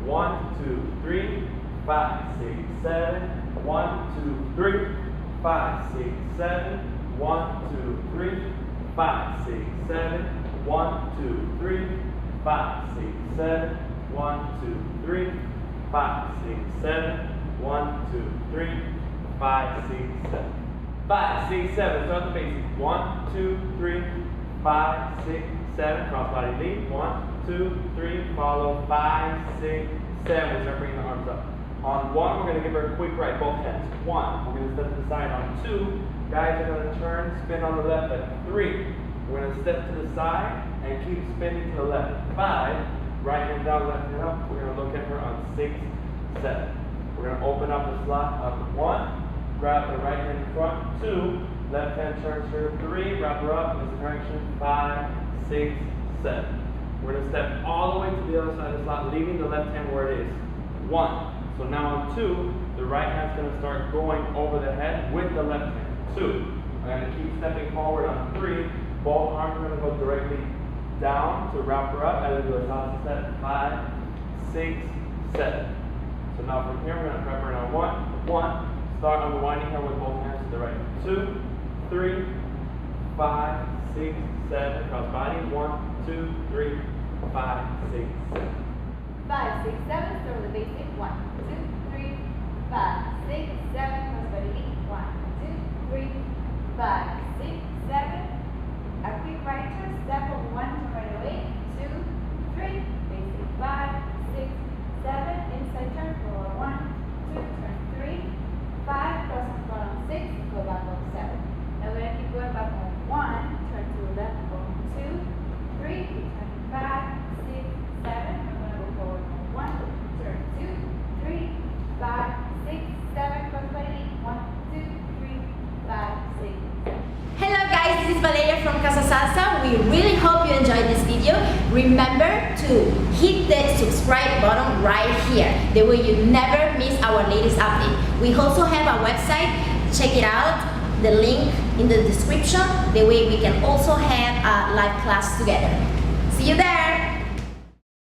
1, 2, 3, 5, 6, 7. 1, 2, 3, 5, 6, 7. 1, 2, 3, 5, 6, 7. 1, 2, 3, 5, 6, 7. 1, 2, 3, 5, 6, 7. 1, 2, 3, 5, 6, 7. 5, 6, 7. Start the basics. 1, 2, 3, 5, 6, 7. Cross body lead. 1, 2, 3. Follow. 5, 6, 7. We start bringing the arms up. On 1, we're going to give her a quick right, both hands. 1, we're going to step to the side. On 2, guys are going to turn, spin on the left leg. 3, we're going to step to the side and keep spinning to the left. 5, right hand down, left hand up. We're going to look at her on 6, 7. We're going to open up the slot of 1, grab the right hand in front. 2, left hand turns her. 3, wrap her up in this direction. 5, 6, 7. We're going to step all the way to the other side of the slot, leaving the left hand where it is. 1. So now on 2, the right hand's going to start going over the head with the left hand. 2. I'm going to keep stepping forward on 3. Both arms are going to go directly down to wrap her up as we do a salsa step. 5, 6, 7. So now from here, we're going to prep her on 1. 1. Start unwinding her with both hands to the right. 2, 3, 5, 6, 7. Cross body. 1, 2, 3, 5, 6, 7. 5, 6, 7. Start with the basic. 1, 2, 3, 5, 6, 7. Cross body lead. 1, 2, 3, 5, 6, 7. A quick right turn. Step on 1, turn right away. 2, 3. Basic. 5, 6, 7. Inside turn. Forward 1, 2, turn 3, 5. Cross and front on 6. Go back on 7. Now we're going to keep going back on 1. Turn to the left on 2, 3. Turn 5, 6, 7. We're going to go forward on 1. Turn 2, 3, 5, 6, 7. Cross body lead. 1, 2, 3, 5, 6, 7. Hello guys, this is Valeria from Casa Salsa. We really hope you enjoyed this video. Remember to hit the subscribe button right here. That way you never miss our latest update. We also have a website. Check it out. The link in the description. That way we can also have a live class together. See you there.